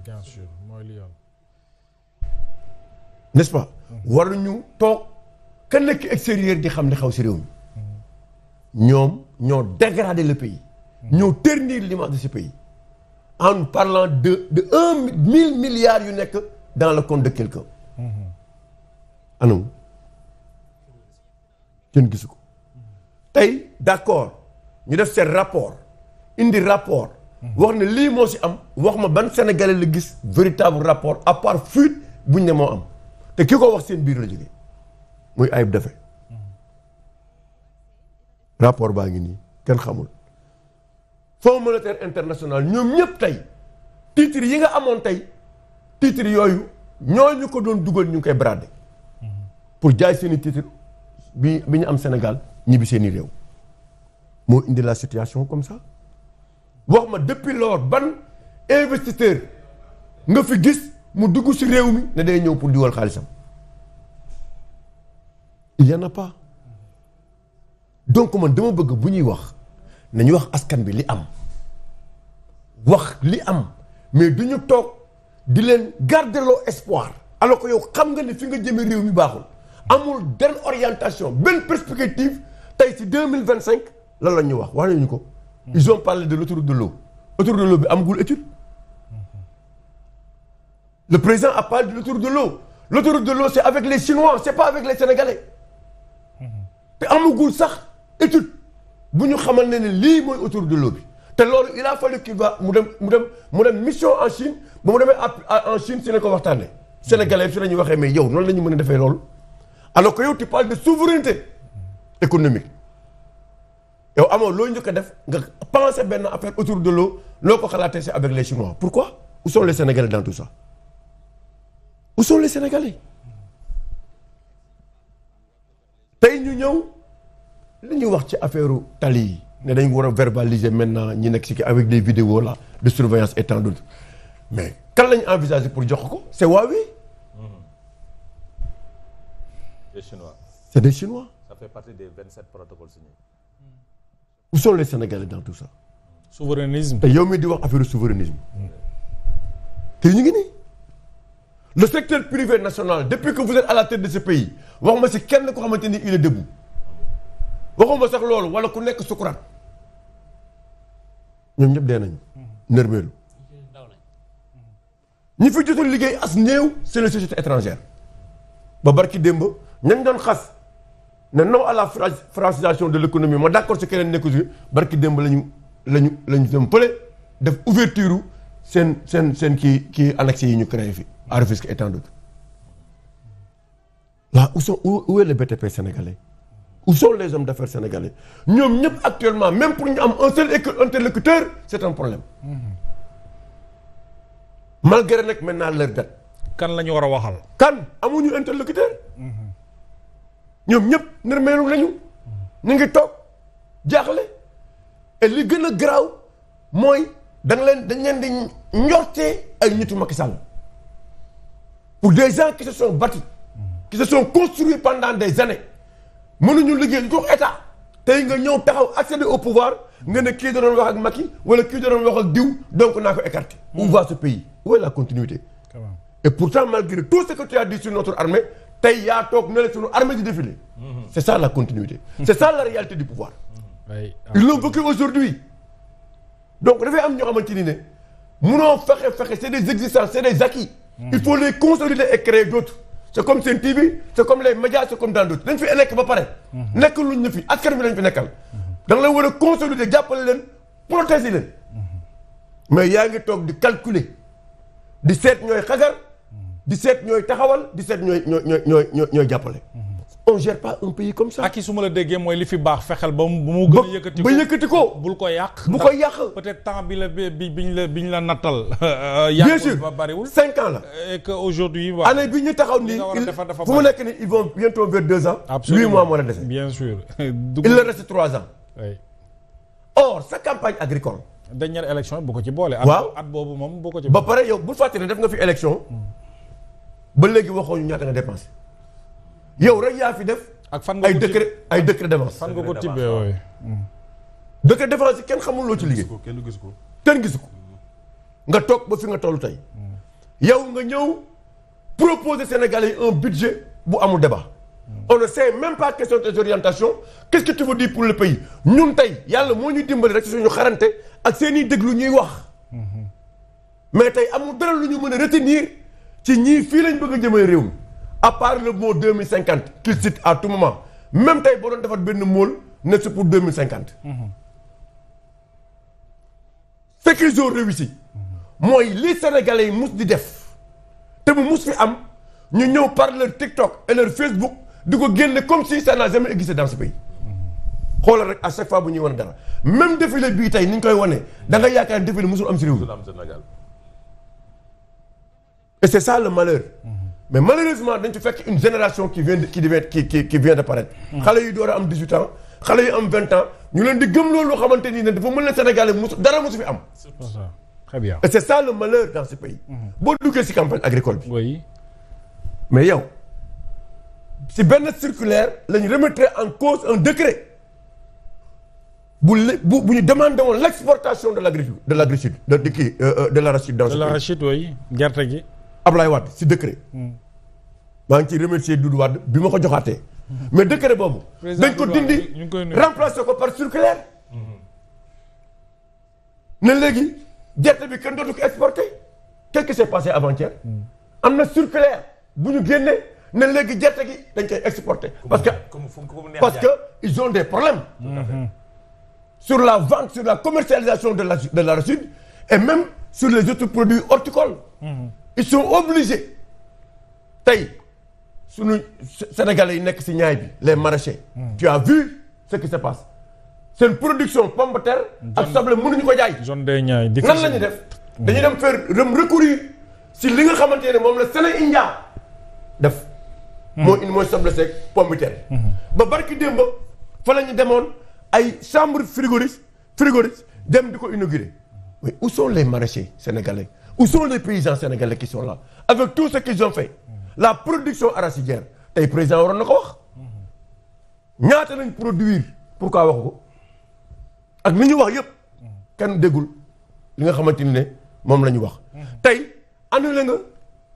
bien sûr mooy li yoon. n'est-ce pas. waruñu toog ka nekk extérieur di xam ne xaw si réew mi. ñoom ñoo dégrader le pays. ñoo ternir l'image de ce pays. en parlant de 1 000 milliards yu nekk dans le compte de quelqu'un. anam kenn gisu ko. tey d'accord ñu def seen rapport indi rapport. wax ne lii moo si am wax ma ban Sénégalais la gis véritable rapport à part fuite buñ ne moo am te ki ko wax seen biir la jógee muy Ayib Daffé rapport baa ngi nii kenn xamul. Fonds monétaire international ñoom ñëpp tey titres yi nga amoon tey titres yooyu ñooñu ko doon dugal ñu ngi koy brader pour jaay seen i titres bi ñu am Sénégal ñibbi seen i réew moo indi la situation comme ça. wax ma depuis lors ban investisseur nga fi gis mu dugg ci réew mi ne day ñëw pour dugal xaalisam il y en a pas donc man dama bëgg bu ñuy wax nañu wax askan bi li am wax li am mais du ñu toog di leen garderloo espoir alors que yow xam nga ne fi nga jëmee réew mi baaxul amul benn orientation benn perspective tey ci 2025 lan la ñu wax nañu ko. Ils ont parlé de l'autoroute de l'eau. L'autoroute de l'eau bi amagul étude. Le président a parlé de l'autoroute de l'eau. L'autoroute de l'eau c'est avec les Chinois, c'est pas avec les Sénégalais. te amagul sax étude bu ñu xamal ne lii mooy autoroute de l'eau bi te loolu il a fallu qu'il va mu dem mission en Chine ba mu demee en Chine si la ko waxtaanee. Sénégalais si la ñuy waxee mais yow noonu la ñu mën a defee loolu alors que yow tu parles de souveraineté économique. yow amoo loo njëkk a def nga pensé benn affaire autour de l'eau loo ko xalaatee c'est avec les Chinois pourquoi où sont les Sénégalais dans tout ça où sont les Sénégalais tey ñu ñëw li ñuy wax ci affaire tali yi ne dañ war a verbaliser maintenant ñi nekk ci avec des vidéos là de surveillance et tant d'autres mais kan lañ envisager pour jox ko c'est Huawei. des Chinois. C'est des Chinois. Ça fait partie des 27 protocoles signés. Où sont les Sénégalais dans tout ça. Souverainisme. te yow mi di wax affaire souverainisme. te ñu ngi nii. le secteur privé national depuis que vous êtes à la tête de ce pays waxuma si kenn ko xamante ni il est debout waxuma sax loolu wala ku nekk sukuraat ñoom ñëpp dee nañu. nërmeelu. ñi fi jotul liggéey as néew c'est les sociétés étrangères ba barki démb ñañ doon xas ne non à la francisation de l'économie ma d'accord si keneen nekku si barki démb lañu dem pële def ouverture seen kii annexe yi ñu créé fi à Rufisque et tant d'autres là où est le BTP sénégalais où sont les hommes d'affaires sénégalais ñoom ñëpp actuellement même pour ñu am un seul interlocuteur c'est un problème malgré nag maintenant leur date. kan la ñu war a waxal. kan amuñu interlocuteur. ñoom ñëpp nërmeelu lañu. ñu ngi toog jaaxle. et li gën a garaaw mooy dañ leen di njortee ay nitu Macky Sall pour des gens qui se sont bâtis. qui se sont construits pendant des années. mënuñu liggéey lu jox état. tey nga ñëw taxaw accéder au pouvoir nga ne kii da doon wax ak Macky wala kii da doon wax ak diw donc naa ko écarter. Où va ce pays? Où est la continuité? Et pourtant malgré tout ce que tu as dit sur notre armée tey yaa toog ne la sunu armée di défiler. C'est ça la continuité. C'est ça la réalité du pouvoir. Ils l'ont vécu aujourd'hui. donc dafay am ñoo xamante ni ne munoo fexe c'est des existences c'est des acquis. Il faut les consolider et créer d'autres. C'est comme Sen TV c'est comme les médias c'est comme dans d'autres dañ fi nekk ba pare. nekk luñ ñu fi askan bi lañ fi nekkal. da nga leen war a consolider jàppale leen protéger leen. mais yaa ngi toog di calculer di seet ñooy xagar di seet ñooy taxawal di seet ñooy jàppale. on gère pas un pays comme ça. ak su ma la déggee mooy li fi baax fexel ba mu gën a yëkkati ko ba yëkkati ko. bul ko yàq. bu ko yàq peut-être temps biñ la nattal. bien sûr ba bariwul 5 ans la. et que aujourd'hui année bi ñu taxaw nii fu mu nekk nii ils vont bientôt vers 2 ans. absolument 8 mois moo la dese. bien sûr. il leur reste 3 ans. oui. or sa campagne agricole. dernière élection bu ko ci boole. waaw at boobu moom bu ko ci. ba pare yow bu fàttali ne def nga fi élection. ba léegi waxoo ñu ñaata nga dépensé. yow rek yaa fi def. ak fan nga ay décret d'avance. fan nga ko tibbee wooy. décret d'avance yi kenn xamul loo ci liggéey. kenn gisu ko. kenn gisu ko. nga toog ba fi nga tollu tey. yow nga ñëw proposer Sénégalais un budget bu amul débat. On ne sait même pas quelles sont tes orientations qu'est-ce que tu veux dire pour le pays ñun tey yàlla moo ñu dimbali rek suñu xarante ak seen i déglu ñuy wax. mais tey amul dara lu ñu mën a retenir ci ñii fii lañ bëgg a jëmale réew mi à part le mot 2050 qu'il cite à tout moment même tey boo doon defar benn mool ne c'est pour 2050. ce qu'ils ont réussi. mooy li Sénégalais yi mus di def te mu mus fi am ñu ñëw par leur TikTok et leur Facebook di ko génne comme si ça n'a jamais existé dans ce pays. xoolal rek à chaque fois bu ñuy wane dara même défilé bii tey ni ñu koy wane da nga yaakaar défilé musul am si réew mi. et c'est ça le malheur. mais malheureusement dañ ci fekk une génération qui vient de paraître. xale yi door a am 18 ans xale yi am 20 ans ñu leen di gëm loolu loo xamante ni ne dafa mën leen Sénégalais musu dara musu fi am. très bien. et c'est ça le malheur dans ce pays. boo duggee si campagne agricole bi. oui. mais yow si benn circulaire la ñu remettre en cause un décret bu ñu demandé woon l'exportation de l'agriculture de l'arachide dans ce pays. de l'arachide oui gerte gi. Ablaye Wade si décret. maa ngi ciy remercier Doudou Wade bi ma ko joxaatee. mais décret boobu. dañ ko dindi remplacer ko par circulaire. ne léegi gerte bi kenn dootu ko exporter. qu'est-ce qui s'est passé avant-hier. am na circulaire bu ñu génnee ne léegi gerte gi dañ koy exporter. parce que ils ont des problèmes. sur la vente sur la commercialisation de l'arachide et même sur les autres produits horticoles. ils sont obligés tey sunu Sénégalais yi nekk ci ñaay bi les maraîchers. tu as vu ce qui se passe seen production pomme de terre ak soble mënuñu ko jaay. zone des ñaay nan la ñuy def dañuy dem faire recourir ci li nga xamante ne moom la Sénégal def. mooy soble seeg pomme de terre. ba barki démb fa la ñu demoon ay chambre frigoriste dem di ko inaugurer mais où sont les maraîchers sénégalais où sont les paysans sénégalais qui sont là avec tout ce qu'ils ont fait la production arachidière tey président waroon na ko wax ñaata nañ produire pourquoi waxu ko ak li ñu wax yëpp kenn déggul li nga xamante ni ne moom la ñu wax tey annulé nga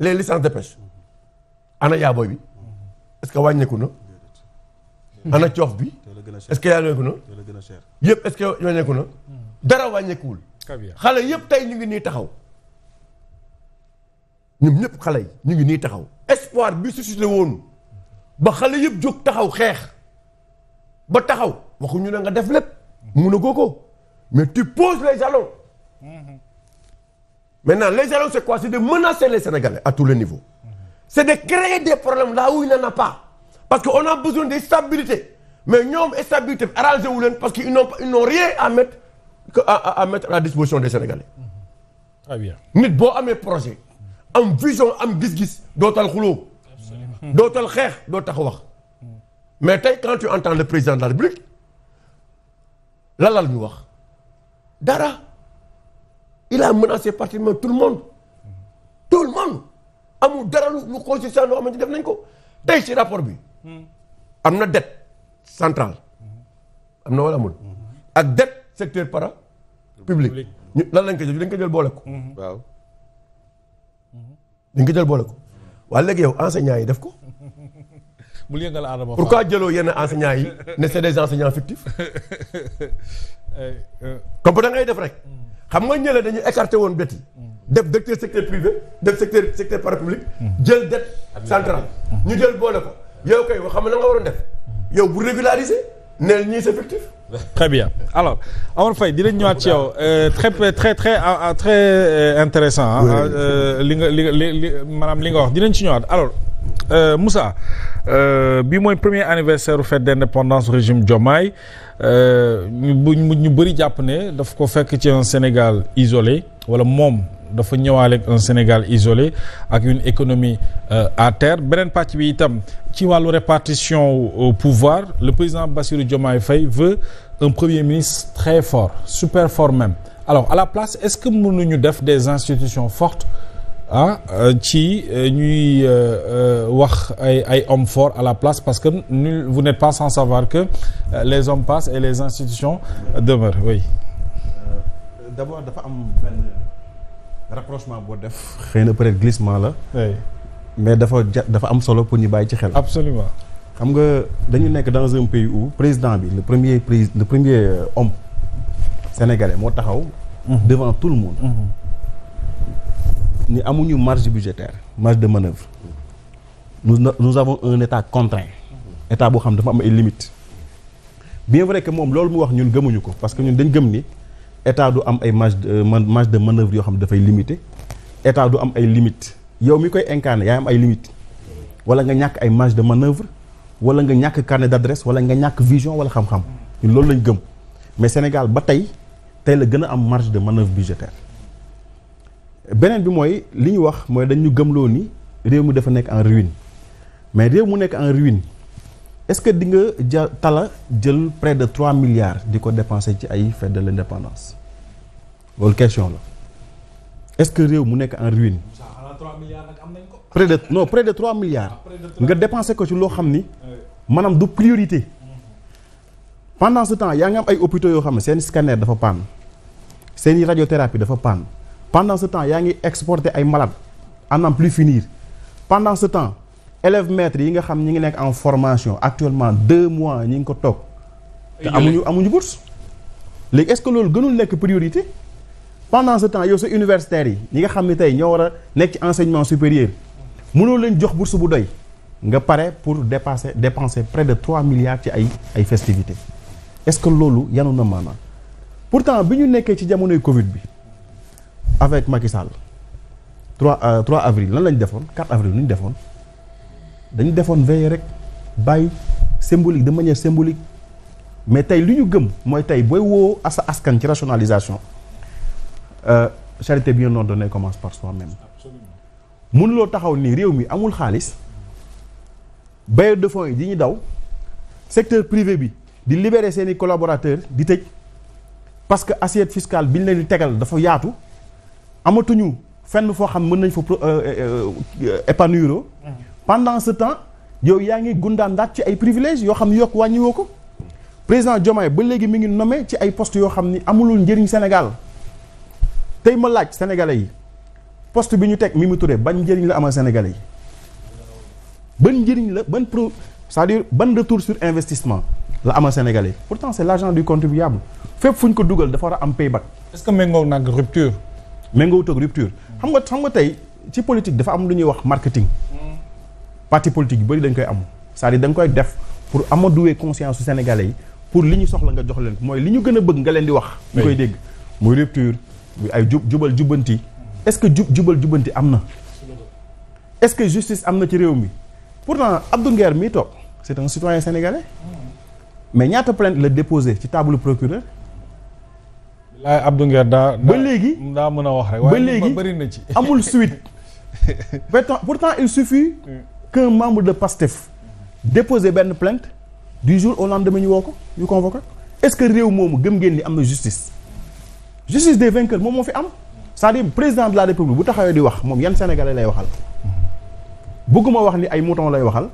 les licences de pêche ana yaaboy bi est-ce que wàññeeku na ana coof bi est-ce que wàññeeku na yëpp est-ce que wàññeeku na dara wàññeekuwul xale yëpp tey ñu ngi nii taxaw ñoom ñëpp xale yi ñu ngi nii taxaw espoir bi suscité woon ba xale yëpp jóg taxaw xeex ba taxaw waxuñu ne nga def lépp mun a ko mais tu poses les jalons maintenant les jalons c'est quoi? C'est de menacer les Sénégalais à tous les niveaux. C'est de créer des problèmes là où il n'en a pas parce qu'on a besoin de stabilité mais ñoom stabilité bi arrangé wu leen parce que ils n'ont rien à mettre à mettre à la disposition des Sénégalais. Très bien. nit boo amee projet am vision am gis-gis dootal xuloo dootal xeex doo tax wax mais tey quand tu entends le président de la République lan la ñu wax dara il a menacé pratiquement tout le monde amul dara lu constitution loo xamante def nañ ko tey ci rapport bi am na dette centrale am na wala amul ak dette secteur para public ñu lan lañ ko jël dañ ko jël boole ko waaw dañ ko jël boole ko waaye léegi yow enseignants yi def ko bul yëngal Adama pourquoi jëloo yenn enseignants yi ne c'est des enseignants fictifs comme da ngay def rek xam nga ñële dañuy écarté woon bett yi def directeur secteur privé def secteur parapublic jël dette centrale ñu jël boole ko yow kay xam na nga waroon def yow bu régulariser neel ñii c'est fictif. Très bien alors Omar Faye dinañ ñëwaat ci yow très intéressant li maanaam li nga wax dinañ ci ñëwaat alors Moussa bi mooy premier anniversaire u fête d'indépendance régime Diomaye ñu bëri jàpp ne daf ko fekk ci un Sénégal isolé wala moom dafa ñëwaale ak un Sénégal isolé ak une économie à terre beneen pàcc bi itam ci wàllu répartition au pouvoir le président Bassirou Diomaye Faye veut un premier ministre très fort super fort même alors à la place est-ce que mënuñu def des institutions fortes ci ñuy wax ay hommes forts à la place parce que vous n'êtes pas sans savoir que les hommes passent et les institutions demeurent oui. D'abord dafa am benn rapprochement boo def xëy na peut-être glissement la. oui. mais dafa am solo pour ñu bàyyi ci xel. absolument. xam nga dañu nekk dans un pays où président bi le premier homme sénégalais moo taxaw. devant tout le monde. ni amuñu marge budgétaire marge de manœuvre. nous avons un état contraint. état boo xam dafa am ay limites. bien vrai que moom loolu mu wax ñun gëmuñu ko parce que ñun dañ gëm ni état du am ay marge de manœuvre yoo xam dafay limité. état du am ay limites yow mi koy incarné yaa am ay limites wala nga ñàkk ay marge de manœuvre wala nga ñàkk carnet d'adresse wala nga ñàkk vision wala xam-xam ñun loolu lañ gëm mais Sénégal ba tey la gën a am marge de manœuvre budgétaire. beneen bi mooy li ñu wax mooy dañ ñu gëmloo ni réew mi dafa nekk en ruine mais réew mu nekk en ruine est-ce que di nga jël près de 3 milliards di ko dépenser ci ay fête de l'indépendance loolu question la est-ce que réew mu nekk en ruine. 3 milliards nag am nañ ko. près de 3 milliards. nga dépenser ko ci loo xam ni maanaam du priorité. pendant ce temps yaa ngi am ay hôpitaux yoo xam ne seen scanner dafa panne seen radiothérapie dafa panne pendant ce temps yaa ngi exporter ay malades à n'en plus finir pendant ce temps élèves maîtres yi nga xam ñi ngi nekk en formation actuellement 2 mois ñi ngi ko toog te amuñu bourse léegi est-ce que loolu gënul nekk priorité pendant ce temps yow sa universitaires yi ñi nga xam ne tey ñoo war a nekk ci enseignement supérieur mënoo leen jox bourse bu doy nga pare pour dépenser près de 3 milliards ci ay festivités est-ce que loolu yanu na maanaam pourtant bi ñu nekkee ci jamonoy Covid bi avec Macky Sall 3 avril lan lañ defoon 4 avril nu ñu defoon dañu defoon veille rek bàyyi symbolique de manière symbolique mais tey li ñu gëm mooy tey booy woo sa askan ci rationalisation charité bien ordonnée commence par soi-même. mënuloo taxaw ni réew mi amul xaalis bailleurs de fonds yi di ñu daw secteur privé bi di libérer seeni collaborateurs di tëj parce que assiette fiscale bi ñu leen di tegal dafa yaatu amatuñu fenn foo xam mën nañ fa épanouir pendant ce temps yow yaa ngi gundaandaat ci ay privilèges yoo xam ne yokk wàññiwoo ko président Diomaye ba léegi mi ngi nommé ci ay postes yoo xam ni amulul njëriñ Sénégal tey ma laaj sénégalais yi poste bi ñu teg Mimi Touré ban njëriñ la amal sénégalais yi ban njëriñ la c'est-à-dire ban retour sur investissement la amal sénégalais yi pourtant c'est l'argent du contribuable fépp fu ñu ko dugal dafa war a am payback. est-ce que méngoo nag rupture. méngoo toog rupture xam nga tey ci politique dafa am lu ñuy wax marketing. parti politique yu bëri dañ koy am c'est-à-dire da nga koy def pour amadouer conscience su sénégalais yi pour li ñu soxla nga jox leen mooy li ñu gën a bëgg nga leen di wax. ñu koy dégg muy rupture muy ay jubal jubbanti. est-ce que jubal jubbanti am na. est-ce que justice am na ci réew mi pourtant Abdou Nguer mii toog c'est un citoyen sénégalais mais ñaata plainte la déposé ci table procureur. laay Abdou Nguer ba léegi daa mën a wax rek. ba léegi bëri na ci amul suite. pourtant il suffit qu'un membre de PASTEF déposer benn plainte du jour au lendemain ñu woo ko ñu convoqué est-ce que réew moomu gëm ngeen ni am na justice des vainqueurs moom moo fi am c'est-à-dire président de la république bu taxawee di wax moom yan sénégalais lay waxal bëgguma wax ni ay mouton lay waxal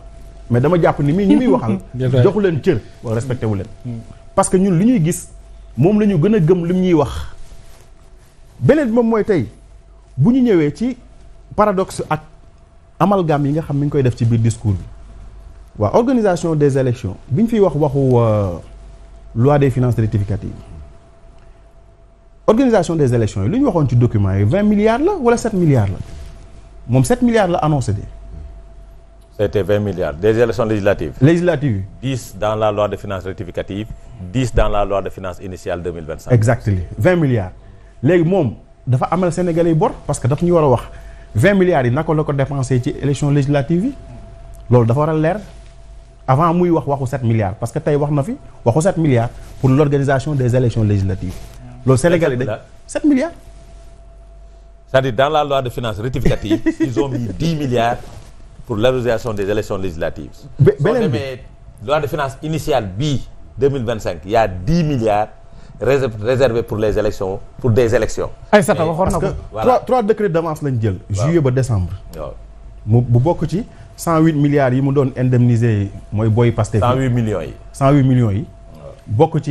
mais dama jàpp ni ñi muy waxal joxu leen cër wala respecté wu leen parce que ñun li ñuy gis moom la ñu gën a gëm li ñuy wax beneen bi moom mooy tey bu ñu ñëwee ci paradoxe ak amalgame yi nga xam mi ngi koy def ci biir discours bi waa organisation des élections bi ñu fiy waxu loi des finances rectificatives organisation des élections yi lu ñu waxoon ci document yi 20 milliards la wala 7 milliards la moom 7 milliards la annoncé de. C'était 20 milliards des élections législatives. Législatives. 10 dans la loi de finances rectificative 10 dans la loi de finances initiale 2025. Exactement 20 milliards léegi moom dafa amal Sénégalais yi bor parce que daf ñu war a wax 20 milliards yi naka la ko dépensé ci élection législative yi loolu dafa war a leer avant muy waxu 7 milliards parce que tey wax na fi waxu 7 milliards pour l'organisation des élections législatives loolu Sénégalais dañ 7 milliards. C'est-à-dire dans la loi de finances rectificative ils ont mis 10 milliards pour l'organisation des élections législatives. beneen bi loi de finances initiale bii 2025 il y a 10 milliards réservés pour les élections pour des élections. Aïssata waxoon na ko parce que voilà. 3 décrets d'avance lañ jël. juillet ba décembre. waaw mu bu bokk ci 108 milliards yi mu doon indemniser mooy booy Pastef. 108 millions yi. 108 millions yi. bokk ci.